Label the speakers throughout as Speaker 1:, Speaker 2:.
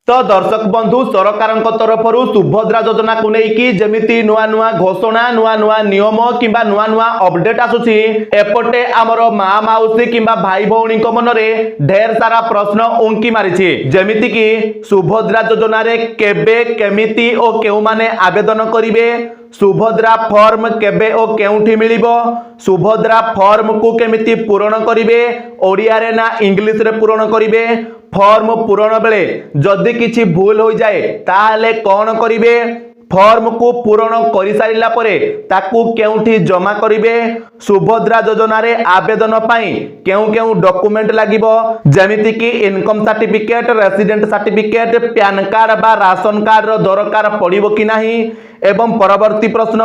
Speaker 1: तो दर्शक बंधु सरकार तरफ सुभद्रा योजना को लेकिन जमी नुआ नुआ घोषणा नुआ नुआ नियम कि नुआ नुआ अपडेट आसुची एपटे आमर माँ माउसी कि भाई भौणी मन में ढेर सारा प्रश्न उंकी मारी जमीती कि सुभद्रा योजना केबे केमिति और केउ माने आवेदन करिवे सुभद्रा फॉर्म केबे ओ केउठी मिलिबो सुभद्रा फॉर्म को केमिति पूरण करिवे ओडिया रे ना इंग्लिश रे पूरण करिवे फॉर्म पूरण बेले जदि किछि भूल हो जाए ताले कौन करिवे फॉर्म को पूरण कर सारिला परे ताकू केउठी जमा करिवे सुभद्रा योजना रे आवेदन पाई केउ केउ डॉक्यूमेंट लागिबो जेमिति कि income certificate resident certificate pan card बा राशन कार्ड रो दरकार पड़िबो कि नाही एवं परवर्ती प्रश्न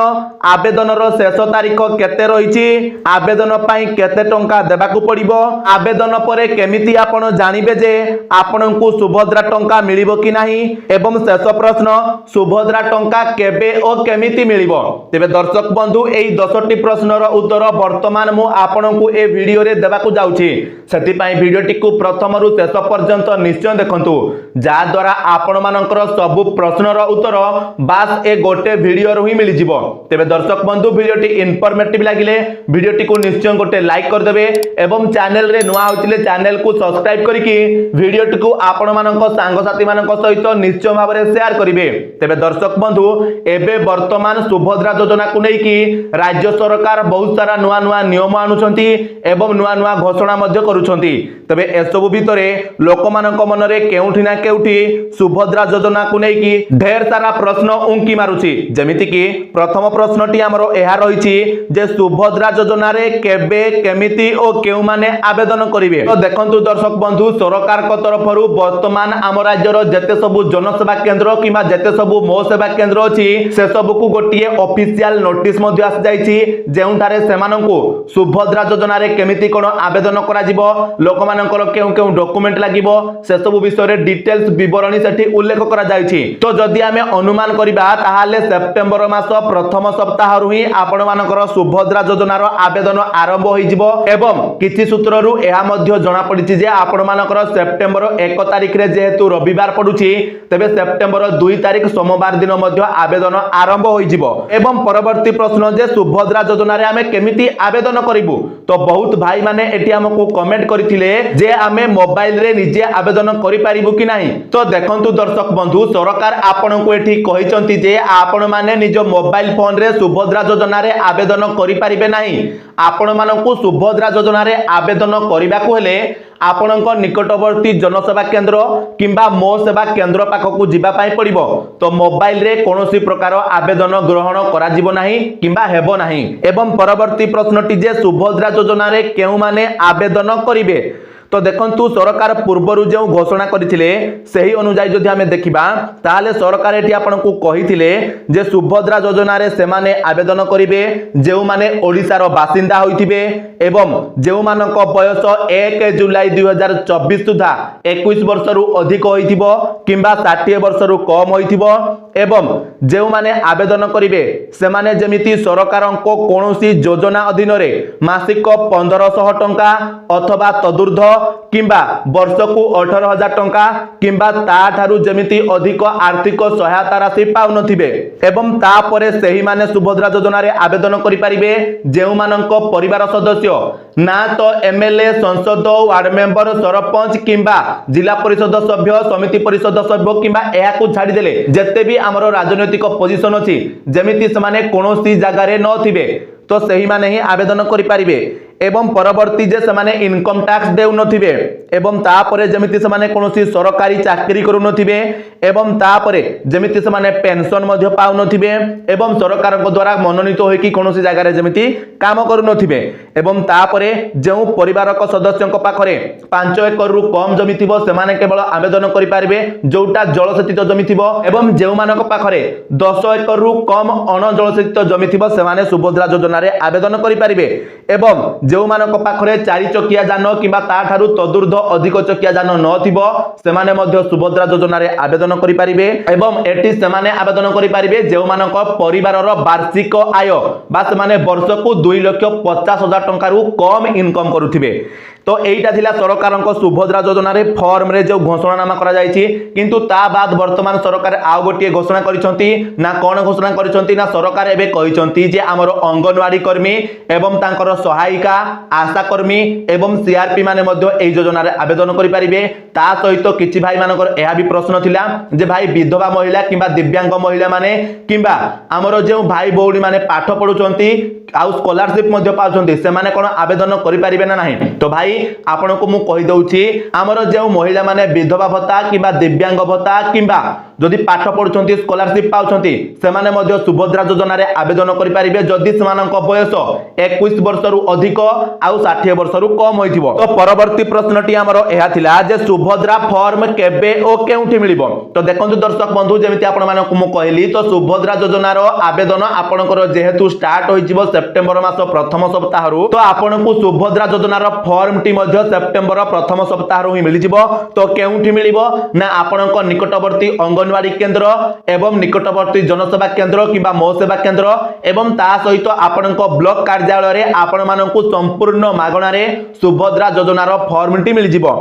Speaker 1: आवेदन रो शेष तारीख केते रहिछि आवेदन पाई केते टंका देबाकू पड़िबो आवेदन परे केमिति आपण जानिबे जे आपनकू सुभद्रा टंका मिलिबो कि नाही एवं शेष प्रश्न सुभद्रा टंका केबे ओ केमिति मिलिबो तेबे दर्शक बंधु एई 10टी प्रश्नर उत्तर वर्तमान मु आपनकू ए वीडियो रे देबाकू जाउछि सेति पई वीडियोटी को प्रथम रु शेष पर्यंत निश्चय देखंतु जा द्वारा आपण मानकर सब प्रश्नर उत्तर बास ए गोटे वीडियो रो ही मिल जिवो तेबे दर्शक बंधु वीडियोटी इनफॉर्मेटिव लागिले वीडियोटी को निश्चय गोटे लाइक कर देबे एवं चैनल रे नुआ होतिले चैनल को सब्सक्राइब करिकि वीडियोटी को आपण मानक सांग साथी मानक सहित निश्चय भाव में शेयर करिवे तेबे दर्शक बंधु एबे वर्तमान सुभद्रा योजना को लेकि राज्य सरकार बहुत सारा नुआ नुआ नियम आनुछंती एवं नुआ नुआ घोषणा मध्य करूछंती तबे एसबु भितरे लोक मानक मन रे केउठी ना केउठी सुभद्रा योजना को लेकि ढेर सारा प्रश्न उंकी मारुछि जमिति कि प्रथम प्रश्नटी हमरो एहा रहिछि जे सुभद्रा योजना रे केबे केमिति ओ केउ माने आवेदन करिवे तो देखंतु दर्शक बंधु सरकार को तरफरु वर्तमान आम राज्यर जते सबु जनसेवा केंद्र किबा जते सबु मो सेवा केंद्र अछि से सबु को गोटिए ऑफिशियल नोटिस मध्ये आस जाइछि जेउठारे सेमानंकु सुभद्रा योजना रे केमिति कोन आवेदन करा जिवो लोक मानकर केउ केउ डॉक्यूमेंट लागिवो से सबु विषय रे डिटेल्स विवरणी सेठी उल्लेख करा जाइछि तो जदि हमें अनुमान करिबा ताहाले सेप्टेम्बर मास प्रथम सप्ताह रु ही आपण मानकर सुभद्रा योजनार आवेदन आरंभ होई जिवो एवं किछि सूत्ररु एहा मध्ये जणा पडिछि जे आपण मानकर सेप्टेम्बर 1 तारिख रे जेहेतु रविवार पडुछि तबे सेप्टेम्बर 2 तारिख सोमवार दिन मध्ये आवेदन आरंभ होई जिवो एवं परवर्ती प्रश्न जे सुभद्रा योजना रे हमें केमिति आवेदन करिवु तो बहुत भाई माने एटी हमकु कमेंट करिथिले जे हमें मोबाइल रे निजे आवेदन करि पारिबु कि नाही तो देखंतु दर्शक बंधु सरकार आपनकु एठी कहिसंती जे आपण माने निज मोबाइल फोन रे सुभद्रा योजना रे आवेदन करि पारिबे नाही आपण मानकु सुभद्रा योजना रे आवेदन करिबाकू हेले आपणक निकटवर्ती जनसेवा केंद्र किंबा मो सेवा केंद्र पाखकू जिबा पाई पड़िबो तो मोबाइल रे कोनोसी प्रकार आवेदन ग्रहण करा जिवो नाही किंबा हेबो नाही एवं परवर्ती प्रश्नटी जे सुभद्रा योजना रे केउ माने आवेदन करिवे तो देखंतु सरकार पूर्वरु जो घोषणा करथिले सही अनुसार जदि हमें देखिबा ताले सरकार एठी आपनकू कहिथिले जे सुभद्रा योजना रे से माने आवेदन करिवे जेउ माने ओडिसा रो बासिंदा होइथिबे एवं जेउ मानक बयस 1 जुलाई 2024 सुधा 21 वर्ष रु अधिक होइथिबो किंबा 60 वर्ष रु कम होइथिबो एवं जेउ माने आवेदन करिवे से माने जेमिति सरकारंको कोनोसी योजना अधीन रे मासिक 1500 टंका अथवा तदुर्ध किंबा वर्ष को 18,000 टंका किंबा ता ठारू जमिति अधिक आर्थिक सहायता राशि पाउ नथिबे एवं ता परे सही माने सुभद्रा योजना रे आवेदन करि परिबे जेउ मानक परिवार सदस्य ना तो एमएलए संसद वार्ड मेंबर सरपंच किंबा जिला परिषद सभ्य समिति परिषद सभ्य किंबा एहा को छाडी देले जते भी हमरो राजनैतिक पोजीशन अछि जेमिति से माने कोनोसी जगह रे न थिबे तो सही माने ही आवेदन करि परिबे एवं परवर्ती जे समाने इनकम टैक्स देउ नथिबे एवं तापरे जेमिति समाने कोनोसी सरकारी चाकरी करू नथिबे एवं तापरे जेमिति समाने पेंशन मध्ये पाउ नथिबे एवं सरकार को द्वारा मनोनीत होई कि कोनोसी जगह रे जेमिति काम करू नथिबे एवं तापरे जे परिवार को सदस्यों को पाखरे 5 एकड़ रु कम जमी थिबो सेमाने केवल आवेदन करि पारिबे जोटा जलसेचित जमी थिबो एवं जे मानक पाखरे 10 एकड़ रु कम अण जलसेचित जमी थिबो सेमाने सुभद्रा योजना रे आवेदन करि पारिबे एवं जो मानक पाखरे 4 चकिया जान किबा ता ठारू तदुर्ध अधिक चकिया जान न थिबो सेमाने मध्ये सुभद्रा योजना रे आवेदन करि पारिबे एवं एटी सेमाने आवेदन करि पारिबे जे मानक परिवारर वार्षिक आय बा सेमाने वर्ष को 2,50,000 टंका रु कम इनकम करूथिबे तो एटा थिला सरकारक सुभद्रा योजना रे फॉर्म रे जो घोषणानामा करा जायछि किंतु ता बाद वर्तमान सरकार आउ गोटे घोषणा करिसंती ना कोन घोषणा करिसंती ना सरकार एबे कहिसंती जे हमर अंगनवाड़ी कर्मी एवं तांकर सहायिका आशा कर्मी एवं सीआरपी माने मध्य एई योजना रे आवेदन करि परिबे ता सहित किछि भाई मानकर एहा भी प्रश्न थिला जे भाई विधवा महिला किंबा दिव्यांग महिला माने किंबा हमर जे भाई बौडी माने पाठ पढुचंती आउ स्कॉलरशिप मध्य पाउचंती से माने कोन आवेदन करि परिबे ना नाही तो भाई आपण को मु कहि दउछि हमर जे महिला माने विधवा भत्ता किंबा दिव्यांग भत्ता किंबा जदि पाठ पढुचंती स्कॉलरशिप पाउचंती से माने मध्य सुभद्रा योजना रे आवेदन करि परिबे जदि सेमानक बयस 21 वर्ष रु अधिक आउ 60 वर्ष रु कम होइथिबो तो परवर्ती प्रश्नटी हमर एहा थिला जे सुभद्रा फॉर्म केबे ओ केउठी मिलिबो तो देखंतु दर्शक बंधु जेमिति आपण मानक मु कहली तो सुभद्रा योजना रो आवेदन आपनकर जेहेतु स्टार्ट होइजिबो सेप्टेम्बर मास प्रथम सप्ताह रु तो आपनकु सुभद्रा योजना रो फॉर्म टी मध्य सेप्टेम्बर प्रथम सप्ताह रु ही मिलिजिबो तो केउठी मिलिबो ना आपनक निकटवर्ती अंगनवाड़ी केंद्र एवं निकटवर्ती जनसेवा केंद्र किबा मो सेवा केंद्र एवं ता सहित आपनक ब्लॉक कार्यालय रे आपण मानकु संपूर्ण मागणा रे सुभद्रा योजना रो फॉर्म टी मिलिजिबो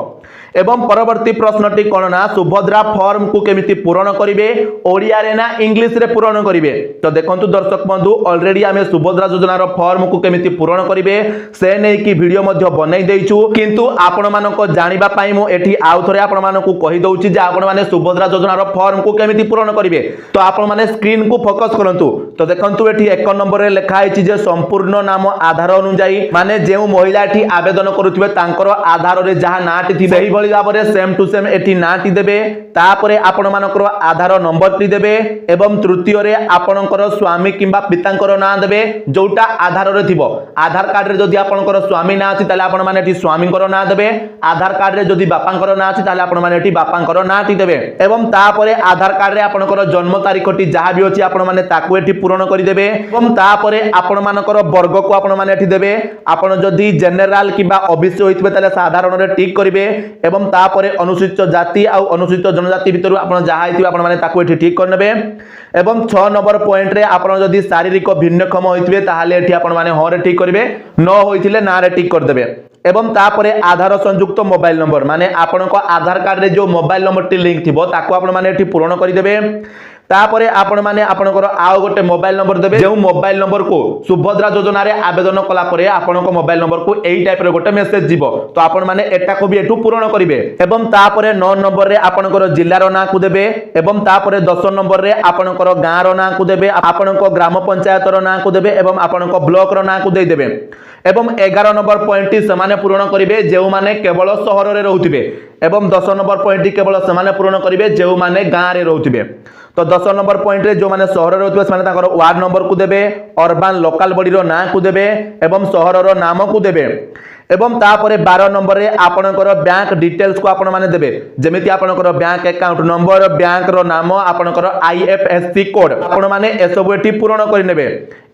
Speaker 1: एवं परवर्ती प्रश्नटी कोन ना सुभद्रा फॉर्म को केमिति पूरण करिवे ओडिया रे ना इंग्लिश रे पूरण करिवे तो देखंतु दर्शक बंधु ऑलरेडी हमें सुभद्रा योजना रो फॉर्म को केमिति पूरण करिवे से नै की वीडियो मध्ये बनाई देइछु किंतु आपण मानको जानिबा पई मु एठी आउ थरे आपण मानको कहि दउछि जे आपण माने सुभद्रा योजना रो फॉर्म को केमिति पूरण करिवे तो आपण माने स्क्रीन को फोकस करंतु तो देखंतु एठी 1 नंबर रे लिखा आइछि जे संपूर्ण नाम आधार अनुसार माने जेउ महिला एठी आवेदन करूथिबे तांकर आधार रे जहा नाटी थिबे भली भाबरे सेम टू सेम एठी नाटी देबे तापरे आपण मानकर आधार नंबर टी देबे एवं तृतीय रे आपणकर स्वामी किंबा पितांकर नाम देबे जोटा आधार रे थिबो आधार कार्ड रे जदि आपणकर स्वामी ना अछि ताले आपण माने एठी स्वामींकर नाम देबे आधार कार्ड रे जदि बापांकर नाम अछि ताले आपण माने एठी बापांकर नाम टी देबे एवं तापरे आधार कार्ड रे आपणकर जन्म तारीख टी जहा भी अछि आपण माने ताकू एठी पूर्ण करि देबे एवं तापरे आपण मानकर वर्ग को आपण माने एठी देबे आपण जदि जनरल किंबा ओबीसी होइतबे ताले साधारण रे टिक करिवे एवं तापरे अनुसूचित जाति आ अनुसूचित जनजाति भितर आपण जहा आइथिबे आपण माने ताकू एठी ठीक करनेबे एवं 6 नंबर पॉइंट रे आपण जदि शारीरिक भिन्नक्षम होइथिबे ताहाले एठी आपण माने ह रे ठीक करिवे न होइथिले ना रे ठीक कर देबे एवं तापरे आधार संयुक्त मोबाइल नंबर माने आपनको आधार कार्ड रे जो मोबाइल नंबर टी लिंक थिबो ताकू आपण माने एठी पूर्ण करि देबे तापरे आपण माने आपनकर आउ गोटे मोबाइल नंबर देबे जे मोबाइल नंबर को सुभद्रा योजना रे आवेदन कला परे आपनको मोबाइल नंबर को एई टाइप रे गोटे मेसेज जीवो तो आपण माने एटा को भी एठु पूर्ण करिवे एवं तापरे 9 नंबर रे आपनकर जिल्ला रो ना को देबे एवं तापरे 10 नंबर रे आपनकर गां रो ना को देबे आपनको ग्राम पंचायत रो ना को देबे एवं आपनको ब्लॉक रो ना को दे देबे एवं 11 नंबर पॉइंट टी समाने पूर्ण करिवे जेउ माने केवल शहर रे रहउथिबे एवं 10 नंबर पॉइंट टी केवल समाने पूर्ण करिवे जेउ माने गां रे रहउथिबे तो 10 नंबर पॉइंट रे जो माने शहर रे रहउथिबे माने ताकर वार्ड नंबर को देबे अर्बन लोकल बॉडी रो नाम को देबे एवं शहर रो नाम को देबे एवं तापरे 12 नंबर रे आपनकर बैंक डिटेल्स को आपण माने देबे जेमिति आपनकर बैंक अकाउंट नंबर बैंक रो नाम आपनकर आईएफएससी कोड आपण माने एसबु एठी पूर्ण करि नेबे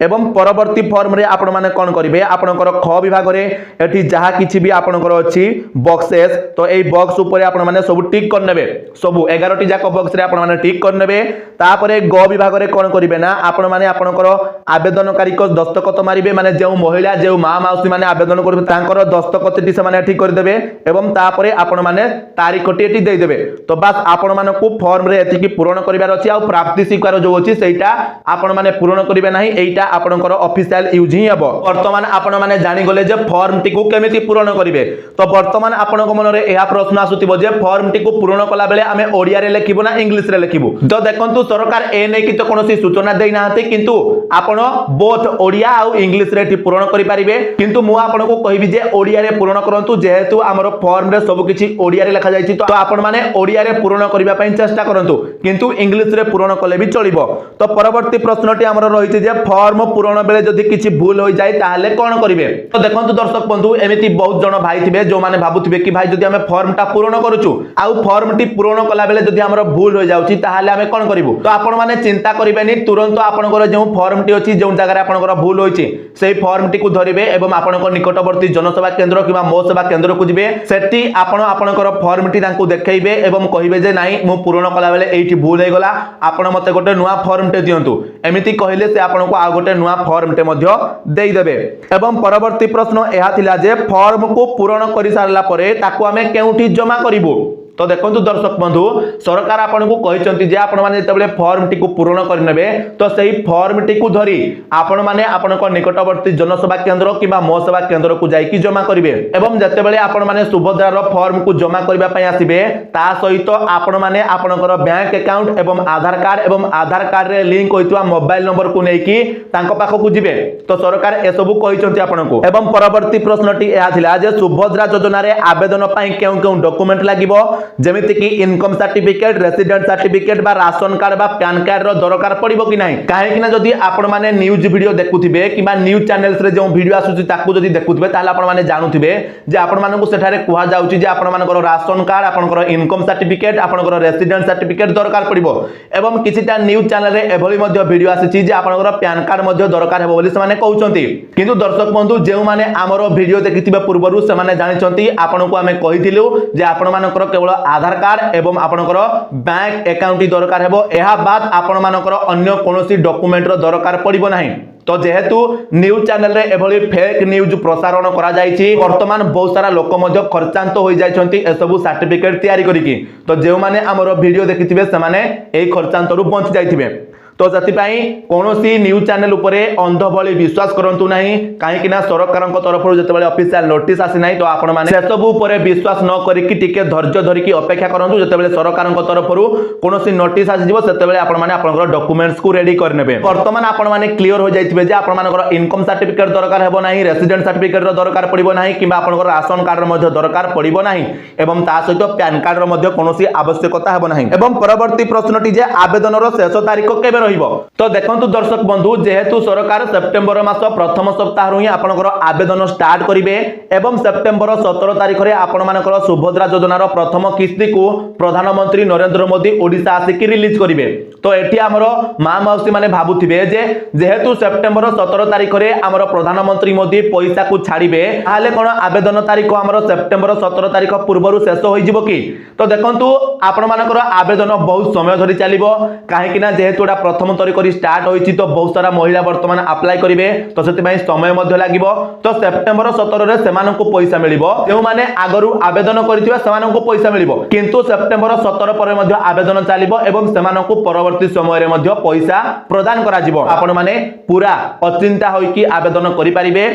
Speaker 1: एवं परवर्ती फॉर्म रे आपण माने कोन करिवे आपनकर ख विभाग रे एठी जहा किछि भी आपनकर अछि बॉक्सेस तो एई बॉक्स ऊपर आपण माने सब टिक कर नेबे सब 11 टी जाक बॉक्स रे आपण माने टिक कर नेबे तापरे ग विभाग रे कोन करिवे ना आपण माने आपनकर आवेदनकारी को दस्तखत मारिबे माने जेउ महिला जेउ मां माउसी माने आवेदन करबे तांकर दस्तखत टी से माने ठीक कर देबे एवं तापरे आपण माने तारीख टी एटी दे देबे तो बस आपण माने को फॉर्म रे एति की पूर्ण करिवार अछि आ प्राप्ति स्वीकार जो अछि सेटा आपण माने पूर्ण करिवे नाही एटा आपनकर ऑफिशियल यूज ही हबो वर्तमान आपण माने जानि गले जे फॉर्म टी को केमिति पूर्ण करिवे तो वर्तमान आपनक मन रे एहा प्रश्न आसुतिबो जे फॉर्म टी को पूर्ण कला बेले आमे ओडिया रे लेखिबो ना इंग्लिश रे लेखिबो तो देखंतु सरकार ए नै कि तो कोनोसी सूचना देइ नाहते किंतु आपण बोथ ओडिया आ इंग्लिश रे टी पूर्ण करि परिबे किंतु मु आपनको कहिबि जे ओडिया रे पूर्ण करंतु जेहेतु हमर फॉर्म रे सब किछि ओडिया रे लिखा जायछि तो आपण माने ओडिया रे पूर्ण करिबा पई चेष्टा करंतु किंतु इंग्लिश रे पूर्ण कले भी चलिबो तो परवर्ती प्रश्नटी हमर रहिछि जे फॉर्म पूर्ण बेले जदि किछि भूल होई जाय ताहले कोन करिवे तो देखंतु दर्शक बंधु एमिति बहुत जण भाई थिबे जो माने भाबुथिबे कि भाई जदि हमें फॉर्म टा पूर्ण करूछु आ फॉर्म टी पूर्ण कला बेले जदि हमर भूल होई जाउछि ताहले हमें कोन करिवु तो आपण माने चिंता करिबेनी तुरंत आपनकर जे फॉर्म टी अछि जे जगह रे आपनकर भूल होइछि सेही फॉर्म टी को धरिबे एवं आपनकर निकटवर्ती जन जनसेवा केन्द्र किंवा मो सेवा केन्द्र को जिबे सेठी आपण आपनकर फॉर्म टी तांको देखाइबे एवं कहिबे जे नाही मु पूर्ण कला बेले एठी भूल हे गला आपण मते गोटे नुवा फॉर्म टे दियंतु एमिति कहिले से आपनको आ गोटे नुवा फॉर्म टे मध्य देई देबे। एवं परवर्ती प्रश्न एहा थिला जे फॉर्म को पूर्ण करि सारला परे ताको हमें केउठी जमा करिवो। तो देखो दर्शक बंधु सरकार आपको कहते जे आपण माने जेतेबेले फॉर्म टी को पूर्ण करनेबे तो सही फॉर्म टी को धरी आपण माने आपनक निकटवर्ती जनसेवा केन्द्र किबा मो सेवा केन्द्र को जाइकी जमा करिवे एवं जेतेबेले आपण माने सुभद्रार फॉर्म को जमा करबा पई आसीबे ता सहित आपण माने आपनकर बैंक अकाउंट एवं आधार कार्ड रे लिंक होइतवा मोबाइल नंबर को नेकी तांको पाखो को जिवे। तो सरकार ए सब कहिसंती आपनको। एवं परवर्ती प्रश्नटी एहा थिला जे सुभद्रा योजना रे आवेदन पई केउ डॉक्यूमेंट लागिवो जेमिति कि इनकम सर्टिफिकेट रेसिडेंट सर्टिफिकेट बा राशन कार्ड बा पैन कार्ड रो दरकार पड़िबो कि नाही काहे कि ना जदी आपण माने न्यूज वीडियो देखुथिबे किबा न्यूज चैनल्स रे जो वीडियो आसुची ताकू जदी देखुथिबे ताले आपण माने जानुथिबे जे आपण मानकु सेठारे कुहा जाउची जे आपण मानकर राशन कार्ड आपनकर इनकम सर्टिफिकेट आपनकर रेसिडेंट सर्टिफिकेट दरकार पड़िबो एवं किछिटा न्यूज चैनल रे एभली मध्ये वीडियो आसीची जे आपनकर पैन कार्ड मध्ये दरकार हेबो बोली से माने कहउचंती किंतु दर्शक बंधु जेउ माने हमरो वीडियो देखिथिबे पूर्वरु से माने जानिचंती आपनकु हमें कहिथिलु जे आपण मानकर केवल आधार कार्ड एवं आपनकर बैंक अकाउंट दरकार हेबो एहा बाद आपण मानकर अन्य कोनोसी डॉक्यूमेंट रो दरकार पड़िबो नाही। तो जेहेतु न्यूज चैनल रे एभली फेक न्यूज प्रसारण करा जायछि वर्तमान बहुत सारा लोक मध्ये खर्चांत होई जायछंती ए सब सर्टिफिकेट तयारी करिकि तो जेउ माने हमरो वीडियो देखिथिबे से माने एई खर्चांत रु बंच जायथिबे। तो जतिपाई कोनोसी न्यूज चैनल उपरे अंध भली विश्वास करंतु नाही काहे कि ना सरकार तरफ जेतेबेले ऑफिशियल नोटिस आसी नाही तो आपण माने से सब उपरे विश्वास न करिकि टिके धैर्य धरिकि अपेक्षा करंतु जेतेबेले सरकार तरफ कोनोसी नोटिस आसी जिवो सेतेबेले आपण माने आपनकर डॉक्यूमेंट्स को रेडी करनेबे। वर्तमान आपण माने क्लियर हो जाइथिबे जे आपण मानकर इनकम सर्टिफिकेट दरकार हेबो नाही रेसिडेंट सर्टिफिकेट रो दरकार पड़िबो नाही किबा आपनकर राशन कार्ड रो मध्ये दरकार पड़िबो नाही एवं ता सहित पैन कार्ड रो मध्ये कोनोसी आवश्यकता हेबो नाही। एवं परवर्ती प्रश्नटी जे आवेदन रो शेष तारीख केबे तो देखंतु दर्शक बंधु जेहेतु सरकार सेप्टेम्बर मास प्रथम सप्ताह रु ही आपनकर आवेदन स्टार्ट करिवे एवं सेप्टेम्बर 17 तारिख रे आपण मानकर सुभद्रा योजना रो प्रथम किस्ती को प्रधानमंत्री नरेंद्र मोदी ओडिसा आसिक रिलीज करिवे। तो एठी हमरो मां मौसी माने भाबुथिबे जे जेहेतु सेप्टेम्बर 17 तारिख रे हमर प्रधानमंत्री मोदी पैसा को छाड़िबे ताले कोन आवेदन तारिख हमर सेप्टेम्बर 17 तारिख पूर्वरु शेष होई जिवो कि। तो देखंतु आपण मानकर आवेदन बहुत समय धरि चलिबो काहे कि ना जेहेतु एटा प्रथम तारिख स्टार्ट होइछि तो बहुत सारा महिला वर्तमान अप्लाई करिवे तो सेति पई समय मध्ये लागिवो। तो सेप्टेम्बर 17 रे सेमानकु पैसा मिलिबो जेउ माने आगरु आवेदन करिथिबा सेमानकु पैसा मिलिबो किंतु सेप्टेम्बर 17 परे मध्ये आवेदन चलिबो एवं सेमानकु परवर्ती समय रे मध्ये पैसा प्रदान करा जिवो। आपण माने पूरा अचिंता होइकि आवेदन करि परिबे।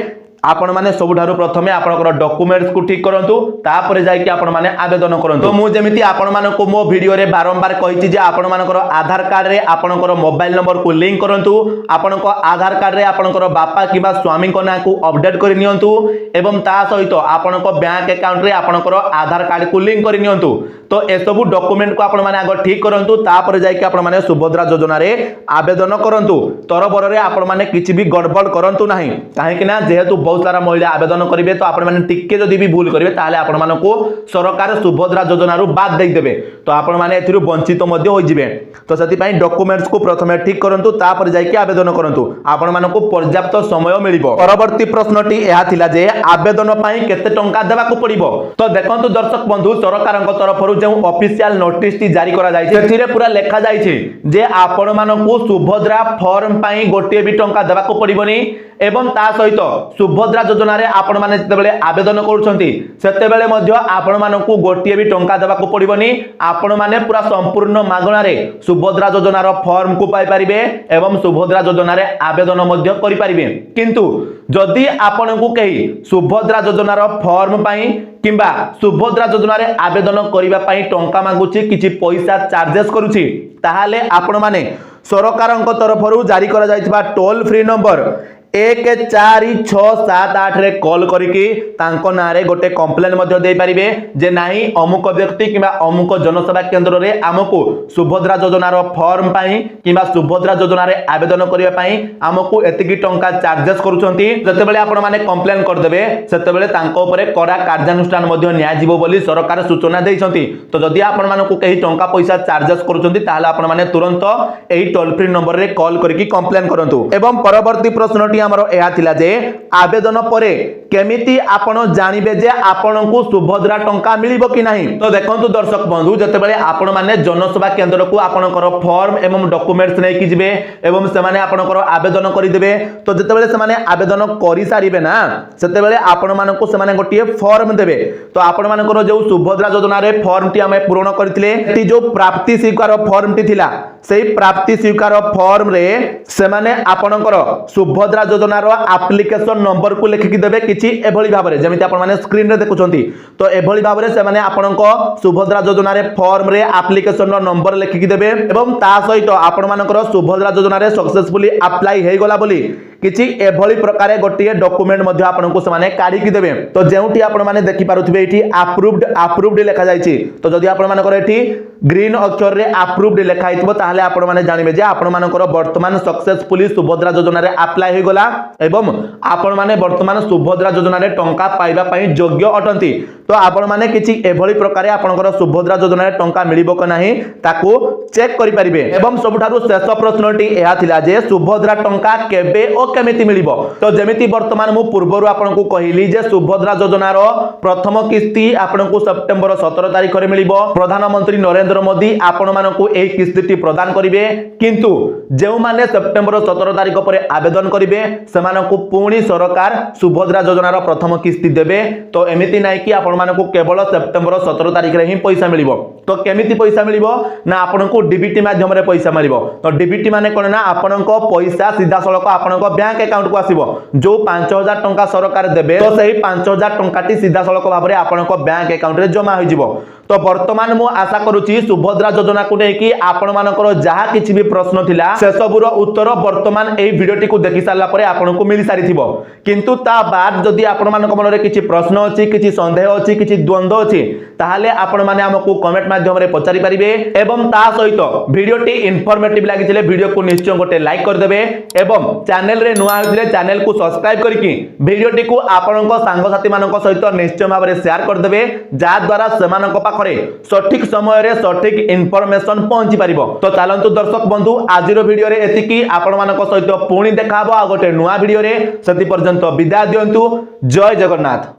Speaker 1: आपण माने सबुठारु प्रथमे आपनकर डॉक्यूमेंट्स को ठीक करंतु तापरे जाय कि आपण माने आवेदन करंतु। तो मु जेमिति आपण मानको मो वीडियो रे बारंबार कहिछि जे आपण मानकर आधार कार्ड रे आपनकर मोबाइल नंबर को लिंक करंतु आपनको आधार कार्ड रे आपनकर बापा किबा स्वामी को ना को अपडेट करि नियंतु एवं ता सहित आपनको बैंक अकाउंट रे आपनकर आधार कार्ड को लिंक करि नियंतु। तो ए सब डॉक्यूमेंट को आपण माने आगो ठीक करंतु तापरे जाय कि आपण माने सुभद्रा योजना रे आवेदन करंतु। तरबर रे आपण माने किछि भी गड़बड़ करंतु नाही काहे कि ना जेहेतु बहुत सारा महिला आवेदन करिवे तो आपण माने टिके जदी भी भूल करिवे ताले आपण मानको सरकार सुभद्रा योजना रु बाद देई देबे तो आपण माने एथिरु वंचित मध्ये होई जिवे। तो सती पई डॉक्यूमेंट्स को प्रथमे ठीक करंतु तापर जाय कि आवेदन करंतु आपण मानको पर्याप्त समय मिलिबो। परवर्ती प्रश्नटी एहा थिला जे आवेदन पई केते टंका देबा को पड़िबो। तो देखंतु दर्शक बंधु सरकारक तरफरु जे ऑफिशियल नोटिस टी जारी करा जाय छै सेथिरे पूरा लेखा जाय छै जे आपण मानको सुभद्रा फॉर्म पई गोटे भी टंका देबा को पड़िबोनी एवं ता सहित सुभद्रा योजना रे आपण माने जेतेबेले आवेदन करूछंती सेतेबेले मध्ये आपण मानकु गोटिए भी टंका देबा को पड़िबोनी। आपण माने पूरा संपूर्ण मागणा रे सुभद्रा योजना रो फॉर्म को पाई परिबे एवं सुभद्रा योजना रे आवेदन मध्ये करि परिबे। किंतु जदी आपनकु कहि सुभद्रा योजना रो फॉर्म पई किंबा सुभद्रा योजना रे आवेदन करिबा पई टंका मागुची किछि पैसा चार्जेस करूची ताहाले आपण माने सरकारक तरफरु जारी करा जायतिबा टोल फ्री नंबर 1468 रे कॉल करिकी तांको नारे गोटे कंप्लेन मध्ये देई परिबे जे नाही अमुक व्यक्ति किबा अमुक जनसेवा केंद्र रे हमकु सुभद्रा योजना रो फॉर्म पई किबा सुभद्रा योजना रे आवेदन करिया पई हमकु एतिकी टंका चार्जेस करूछंती। जतेबेले आपण माने कंप्लेन कर देबे सेतेबेले तांको ऊपर कड़ा कार्यानुष्ठान मध्ये न्याय जीवो बोली सरकार सूचना देइछंती। तो जदि आपण मानकु कहि टंका पैसा चार्जेस करूछंती ताहाले आपण माने तुरंत एही टोल फ्री नंबर रे कॉल करिकी कंप्लेन करंतु। एवं परवर्ती प्रश्नटी हमरो एहा थिला जे आवेदन परे केमिति आपण जानिबे जे आपनकु सुभद्रा टंका मिलिबो कि नाही। तो देखंतु दर्शक बंधु जतेबेले आपण माने जनसेवा केंद्र को आपनकर फॉर्म एवं डॉक्यूमेंट्स नै कि जिवे एवं से माने आपनकर आवेदन करि देबे। तो जतेबेले से माने आवेदन करि सारिबे ना सेतेबेले आपण मानकु से माने गोटिए फॉर्म देबे। तो आपण मानकर जो सुभद्रा योजना रे फॉर्म टी हमें पूर्ण करथिले ती जो प्राप्ति स्वीकार फॉर्म टी थिला सेही प्राप्ति स्वीकार फॉर्म रे से माने आपनकर सुभद्रा योजना रो एप्लीकेशन नंबर को लिखि देबे किछि एभली भाबरे जेमिति आपण माने स्क्रीन रे देखुचंती। तो एभली भाबरे से माने आपनको सुभद्रा योजना रे फॉर्म रे एप्लीकेशन रो नंबर लिखि देबे एवं ता सहित आपण मानकर सुभद्रा योजना रे सक्सेसफुली अप्लाई हे गला बोली किछि एभली प्रकार गोटिए डॉक्यूमेंट मध्ये आपनको से माने काढी कि देबे। तो जेउटी आपण माने देखि पारुथिबे एठी अप्रूव्ड लिखा जायछि। तो जदि आपण मानकर एठी ग्रीन अक्षर रे अप्रूव्ड लिखा हितबो ताहाले आपण माने जानिबे जे आपण मानकर वर्तमान सक्सेसफुली सुभद्रा योजना रे अप्लाई हे गला एवं आपण माने वर्तमान सुभद्रा योजना रे टंका पाइबा पई योग्य अटंती। तो आपण माने किछि एभली प्रकार आपनकर सुभद्रा योजना रे टंका मिलिबो कि नाही ताकू चेक करि परिबे। एवं सबठारु शेष प्रश्नटी एहा थिला जे सुभद्रा टंका केबे ओ केमिति मिलिबो। तो जेमिति वर्तमान मु पूर्वरु आपनकु कहिली जे सुभद्रा योजना रो प्रथम किस्ती आपनकु सेप्टेम्बर 17 तारिख रे मिलिबो। प्रधानमंत्री नरेंद्र मोदी आपण मानकु एही किस्तीटी प्रदान करिवे किंतु जेउ माने सेप्टेम्बर 17 तारिख पर आवेदन करिवे सेमानकु पुणी सरकार सुभद्रा योजना रो प्रथम किस्ती देबे। तो एमिति नै कि आपण मानकु केवल सेप्टेम्बर 17 तारिख रे ही पैसा मिलिबो। तो केमिति पैसा मिलिबो ना आपनकु डीबीटी माध्यम रे पैसा मिलिबो। तो डीबीटी माने कोन ना आपनको पैसा सीधा सळक आपनको बैंक अकाउंट को आसीबो। जो 5000 टंका सरकार देबे तो सही 5000 टंकाटी सीधा सळक भाबरे आपनको बैंक अकाउंट रे जमा होई जिवो। तो वर्तमान मु आशा करूची सुभद्रा योजना को नै कि आपण मानकर जहा किछि भी प्रश्न थिला से सबुरो उत्तर वर्तमान एई भिडियोटी को देखि सारला परे आपनको मिली सारिथिबो। किंतु ता बाद जदि आपण मानक मन रे किछि प्रश्न अछि किछि संदेह अछि किछि द्वंद्व अछि ताहाले आपण माने हमकु कमेंट माध्यम रे पचारि परिबे एवं ता सहित भिडियोटी इन्फॉर्मेटिव लागिथिले भिडियो को निश्चय गोटे लाइक कर देबे एवं चैनल रे नुआ होइथिले चैनल को सब्सक्राइब करके भिडियोटी को आपनक सांग साथी मानक सहित निश्चय भाबरे शेयर कर देबे जा द्वारा सेमानक पाखरे सठिक समय रे सठिक इन्फॉर्मेशन पहुंची परिबो। तो चलंतु दर्शक बंधु आजिरो वीडियो रे एतिकी आपण मानक सहित पुणी देखाबो आ गोटे नुआ वीडियो रे सेति पर्यंत विदाय दियंतु। जय जगन्नाथ।